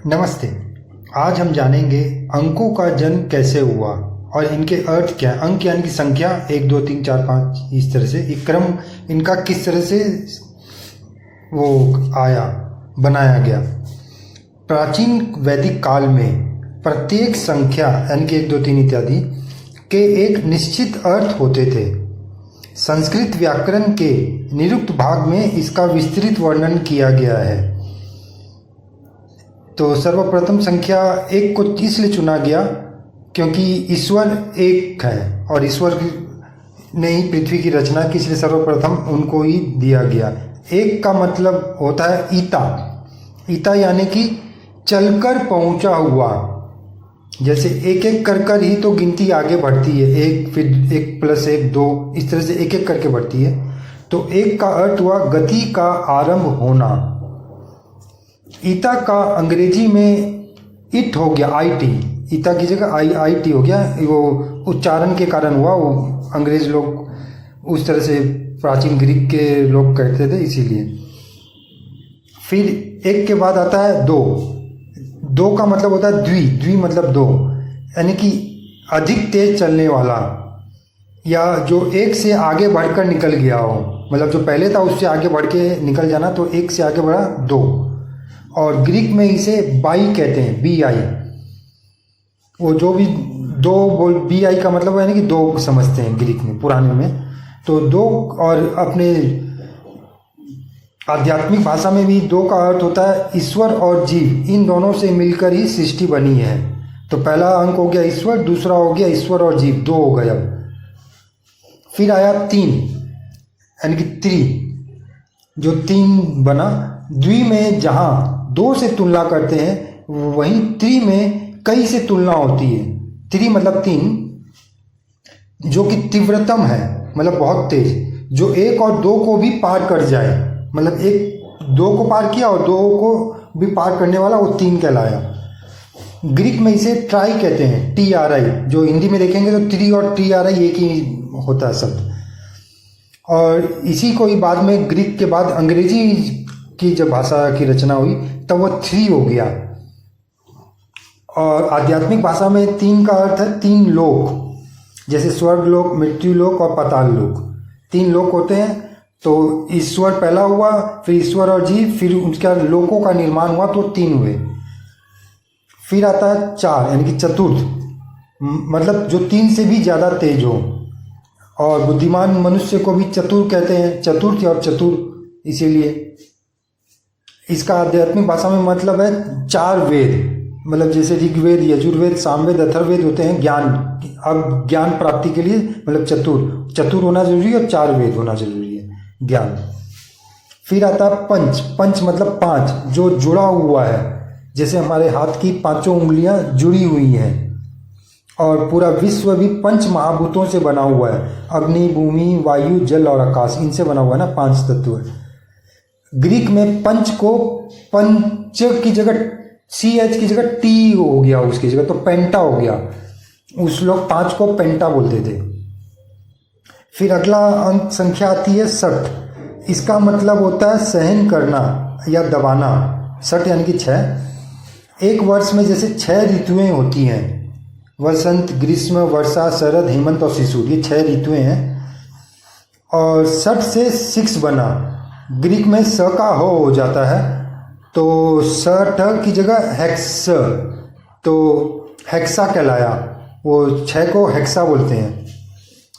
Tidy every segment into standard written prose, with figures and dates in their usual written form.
नमस्ते। आज हम जानेंगे अंकों का जन्म कैसे हुआ और इनके अर्थ क्या है। अंक यानी कि संख्या 1 2 3 4 5 इस तरह से एक क्रम इनका किस तरह से वो आया बनाया गया। प्राचीन वैदिक काल में प्रत्येक संख्या यानी कि 1 2 3 इत्यादि के एक निश्चित अर्थ होते थे। संस्कृत व्याकरण के निरुक्त भाग में इसका विस्तृत वर्णन किया गया है। तो सर्वप्रथम संख्या 1 को इसलिए चुना गया क्योंकि ईश्वर एक है और ईश्वर ने ही पृथ्वी की रचना की, इसलिए सर्वप्रथम उनको ही दिया गया। एक का मतलब होता है ईता। ईता यानी कि चलकर पहुंचा हुआ। जैसे एक एक कर ही तो गिनती आगे बढ़ती है, एक फिर 1 + 1 2 इस तरह से एक एक करके बढ़ती है। तो एक का अर्थ हुआ गति का आरंभ होना। ईता का अंग्रेजी में इट हो गया, IT। ईता की जगह IT हो गया। वो उच्चारण के कारण हुआ, वो अंग्रेज लोग उस तरह से प्राचीन ग्रीक के लोग कहते थे, इसीलिए। फिर एक के बाद आता है 2। 2 का मतलब होता है द्वि मतलब 2, यानी कि अधिक तेज चलने वाला या जो एक से आगे बढ़कर निकल गया हो। मतलब जो पहले था उससे आगे बढ़ के निकल जाना, तो एक से आगे बढ़ा 2। और ग्रीक में इसे बाई कहते हैं, BI। वो जो भी 2 BI का मतलब यानी कि 2 समझते हैं ग्रीक में, पुराने में। तो 2, और अपने आध्यात्मिक भाषा में भी 2 का अर्थ होता है ईश्वर और जीव, इन दोनों से मिलकर ही सृष्टि बनी है। तो पहला अंक हो गया ईश्वर, दूसरा हो गया ईश्वर और जीव, 2 हो गए। अब फिर आया 3 यानी कि त्रि, जो 3 बना। द्वि में जहाँ 2 से तुलना करते हैं वहीं त्रि में कई से तुलना होती है। त्रि मतलब 3, जो कि तीव्रतम है, मतलब बहुत तेज, जो 1 और 2 को भी पार कर जाए। मतलब 2 को पार किया और 2 को भी पार करने वाला, वो 3 कहलाया। ग्रीक में इसे ट्राई कहते हैं, TRI। जो हिंदी में देखेंगे तो त्रि और TRI एक ही होता है शब्द। और इसी को ही बाद में ग्रीक के बाद अंग्रेजी की जब भाषा की रचना हुई तब वो 3 हो गया। और आध्यात्मिक भाषा में 3 का अर्थ है 3 लोक, जैसे स्वर्ग लोक, मृत्यु लोक और पाताल लोक। 3 लोक होते हैं। तो ईश्वर पहला हुआ, फिर ईश्वर और जीव, फिर उसका लोकों का निर्माण हुआ, तो 3 हुए। फिर आता है 4 यानी कि चतुर्थ, मतलब जो 3 से भी ज़्यादा तेज हो। और बुद्धिमान मनुष्य को भी चतुर कहते हैं, चतुर्थ और चतुर, इसीलिए। इसका आध्यात्मिक भाषा में मतलब है 4 वेद, मतलब जैसे ऋग्वेद, यजुर्वेद, सामवेद, अथर्ववेद होते हैं ज्ञान। अब ज्ञान प्राप्ति के लिए मतलब चतुर होना जरूरी है और 4 वेद होना जरूरी है, ज्ञान। फिर आता है पंच मतलब 5, जो जुड़ा हुआ है, जैसे हमारे हाथ की 5 उंगलियां जुड़ी हुई हैं। और पूरा विश्व भी 5 महाभूतों से बना हुआ है, अग्नि, भूमि, वायु, जल और आकाश, इनसे बना हुआ है ना, 5 तत्व है। ग्रीक में पंच को पंच की जगह CH की जगह T हो गया, उसकी जगह तो पेंटा हो गया। उस लोग 5 को पेंटा बोलते थे। फिर अगला अंक संख्या आती है 60। इसका मतलब होता है सहन करना या दबाना। 60 यानी कि 6। एक वर्ष में जैसे 6 ऋतुएं होती हैं, वसंत, ग्रीष्म, वर्षा, शरद, हेमंत और शिशिर, ये 6 ऋतुएं हैं। और 60 से 6 बना, ग्रीक में स का हो जाता है, तो स की जगह हेक्स, तो हेक्सा कहलाया। वो 6 को हेक्सा बोलते हैं।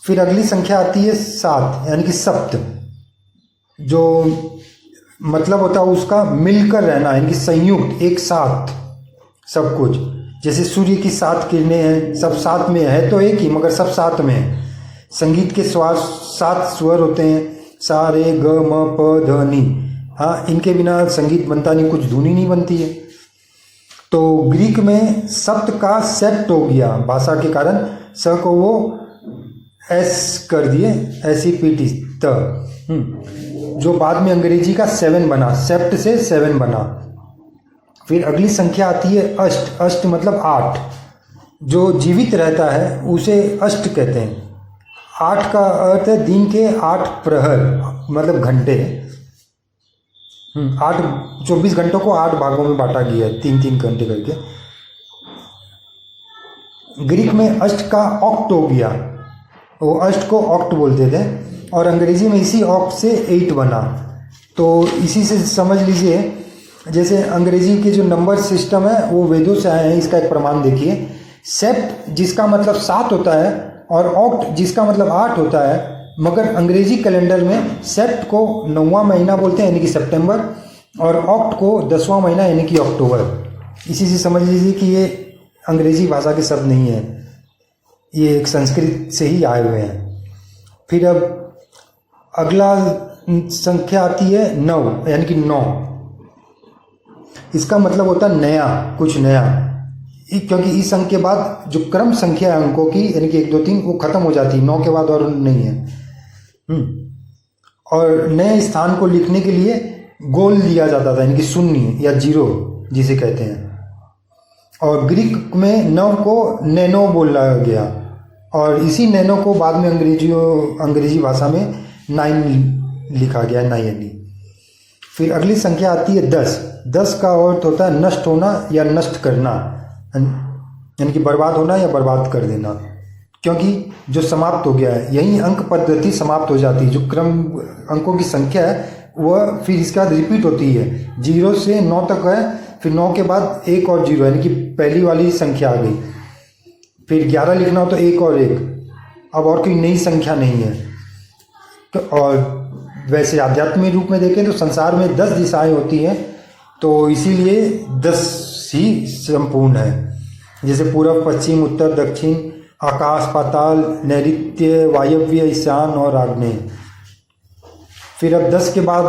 फिर अगली संख्या आती है 7 यानी कि सप्त, जो मतलब होता है उसका मिलकर रहना, यानी कि संयुक्त, एक साथ सब कुछ। जैसे सूर्य की 7 किरणें हैं, सब साथ में है, तो एक ही मगर सब साथ में है। संगीत के 7 स्वर होते हैं, सा रे ग म प ध नि। हाँ, इनके बिना संगीत बनता नहीं, कुछ धुनी नहीं बनती है। तो ग्रीक में सप्त का सेप्ट हो गया, भाषा के कारण स को वो S कर दिए, SEPT, जो बाद में अंग्रेजी का 7 बना, सेप्ट से 7 बना। फिर अगली संख्या आती है अष्ट। अष्ट मतलब 8, जो जीवित रहता है उसे अष्ट कहते हैं। 8 का अर्थ है दिन के 8 प्रहर, मतलब घंटे। 8 24 घंटों को 8 भागों में बांटा गया है, 3-3 घंटे करके। ग्रीक में अष्ट का ऑक्ट हो गया, वो अष्ट को ऑक्ट बोलते थे, और अंग्रेजी में इसी ऑक्ट से 8 बना। तो इसी से समझ लीजिए, जैसे अंग्रेजी के जो नंबर सिस्टम है वो वेदों से आए हैं। इसका एक प्रमाण देखिए, सेप्ट जिसका मतलब 7 होता है और ऑक्ट जिसका मतलब 8 होता है, मगर अंग्रेजी कैलेंडर में सेप्ट को 9वां महीना बोलते हैं यानी कि सितंबर, और ऑक्ट को 10वां महीना यानी कि अक्टूबर। इसी से समझ लीजिए कि ये अंग्रेजी भाषा के शब्द नहीं है, ये एक संस्कृत से ही आए हुए हैं। फिर अब अगला संख्या आती है 9 यानी कि 9। इसका मतलब होता है नया, कुछ नया, क्योंकि इस अंक के बाद जो क्रम संख्या है अंकों की यानी कि 1 2 3 वो खत्म हो जाती है, 9 के बाद और नहीं है। और नए स्थान को लिखने के लिए गोल दिया जाता था यानी कि शून्य या 0 जिसे कहते हैं। और ग्रीक में 9 को नैनो बोला गया, और इसी नैनो को बाद में अंग्रेजी भाषा में 9 लिखा गया, 9 यानी। फिर अगली संख्या आती है 10। 10 का अर्थ होता है नष्ट होना या नष्ट करना, यानी कि बर्बाद होना या बर्बाद कर देना, क्योंकि जो समाप्त हो गया है, यही अंक पद्धति समाप्त हो जाती है। जो क्रम अंकों की संख्या है वह फिर इसके बाद रिपीट होती है, 0 से 9 तक है, फिर 9 के बाद 1 और 0 यानी कि पहली वाली संख्या आ गई। फिर 11 लिखना हो तो 1 और 1, अब और कोई नई संख्या नहीं है। तो और वैसे आध्यात्मिक रूप में देखें तो संसार में 10 दिशाएं होती हैं, तो इसीलिए 10 ही संपूर्ण है। जैसे पूर्व, पश्चिम, उत्तर, दक्षिण, आकाश, पाताल, नैऋत्य, वायव्य, ईशान और आग्नेय। फिर अब 10 के बाद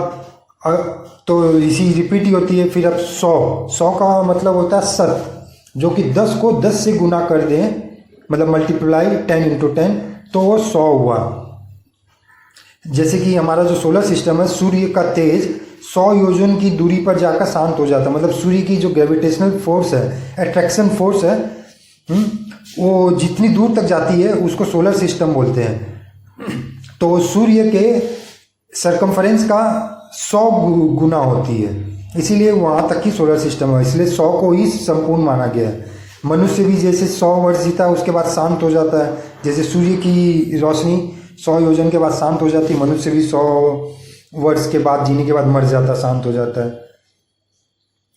तो इसी रिपीट ही होती है। फिर अब 100 का मतलब होता है 7, जो कि 10 को 10 से गुना कर दें, मतलब मल्टीप्लाई 10 × 10, तो वो 100 हुआ। जैसे कि हमारा जो सोलर सिस्टम है, सूर्य का तेज 100 योजन की दूरी पर जाकर शांत हो जाता है। मतलब सूर्य की जो ग्रेविटेशनल फोर्स है, अट्रैक्शन फोर्स है, वो जितनी दूर तक जाती है उसको सोलर सिस्टम बोलते हैं। तो सूर्य के सरकमफरेंस का 100 गुना होती है, इसीलिए वहाँ तक की सोलर सिस्टम है, इसलिए 100 को ही संपूर्ण माना गया है। मनुष्य भी जैसे 100 वर्ष जीता है उसके बाद शांत हो जाता है, जैसे सूर्य की रोशनी 100 योजन के बाद शांत हो जाती है, मनुष्य भी 100 वर्ष के बाद जीने के बाद मर जाता, शांत हो जाता है।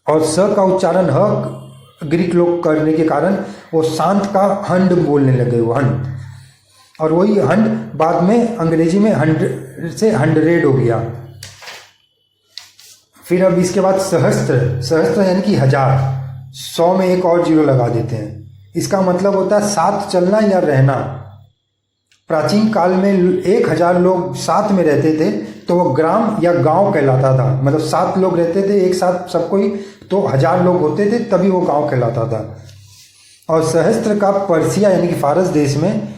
और स का उच्चारण ह ग्रीक लोग करने के कारण वो शांत का हंड बोलने लगे, वो हंड, और वही हंड बाद में अंग्रेजी में 100 से 100 हो गया। फिर अब इसके बाद सहस्त्र यानी कि 1000, 100 में 1 और 0 लगा देते हैं। इसका मतलब होता है साथ चलना या रहना। प्राचीन काल में 1000 लोग साथ में रहते थे तो वो ग्राम या गांव कहलाता था। मतलब 7 लोग रहते थे एक साथ सब कोई, तो 1000 लोग होते थे तभी वो गांव कहलाता था। और सहस्त्र का पर्सिया यानी कि फारस देश में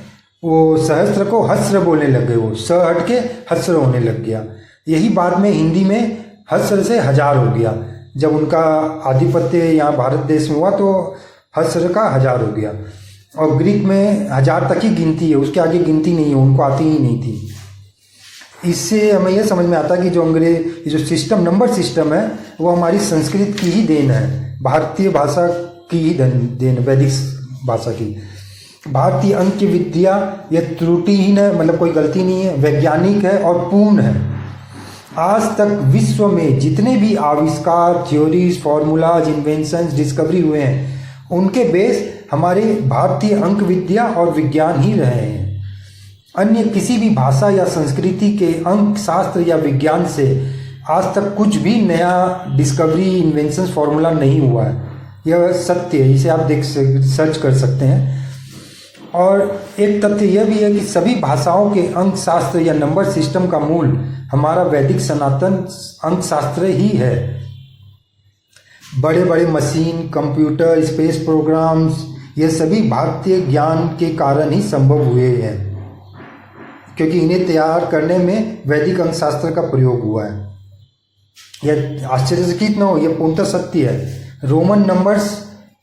वो सहस्त्र को हस्र बोलने लग गए, वो स हट के हस्र होने लग गया। यही बाद में हिंदी में हस्र से 1000 हो गया। जब उनका आधिपत्य यहाँ भारत देश में हुआ तो हस्र का 1000 हो गया। और ग्रीक में 1000 तक ही गिनती है, उसके आगे गिनती नहीं है, उनको आती ही नहीं थी। इससे हमें यह समझ में आता है कि जो सिस्टम, नंबर सिस्टम है, वो हमारी संस्कृत की ही देन है, भारतीय भाषा की ही देन, वैदिक भाषा की। भारतीय अंक की विद्या यह त्रुटिहीन है, मतलब कोई गलती नहीं है, वैज्ञानिक है और पूर्ण है। आज तक विश्व में जितने भी आविष्कार, थ्योरीज, फॉर्मूलाज, इन्वेंशंस, डिस्कवरी हुए हैं, उनके बेस हमारे भारतीय अंक विद्या और विज्ञान ही रहे हैं। अन्य किसी भी भाषा या संस्कृति के अंक शास्त्र या विज्ञान से आज तक कुछ भी नया डिस्कवरी, इन्वेंशन, फॉर्मूला नहीं हुआ है। यह सत्य है, इसे आप सर्च कर सकते हैं। और एक तथ्य यह भी है कि सभी भाषाओं के अंक शास्त्र या नंबर सिस्टम का मूल हमारा वैदिक सनातन अंक शास्त्र ही है। बड़े बड़े मशीन, कंप्यूटर, स्पेस प्रोग्राम्स, ये सभी भारतीय ज्ञान के कारण ही संभव हुए हैं, क्योंकि इन्हें तैयार करने में वैदिक अंक शास्त्र का प्रयोग हुआ है। यह आश्चर्यचकित न हो, यह पूर्णतः सत्य है। रोमन नंबर्स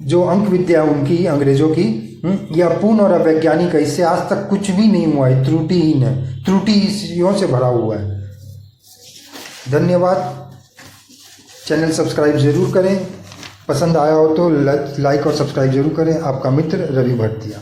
जो अंक विद्या उनकी, अंग्रेजों की, यह अपूर्ण और अवैज्ञानिक है। इससे आज तक कुछ भी नहीं हुआ है, त्रुटिहीन है, त्रुटियों से भरा हुआ है। धन्यवाद। चैनल सब्सक्राइब ज़रूर करें, पसंद आया हो तो लाइक और सब्सक्राइब ज़रूर करें। आपका मित्र रवि भट्टिया।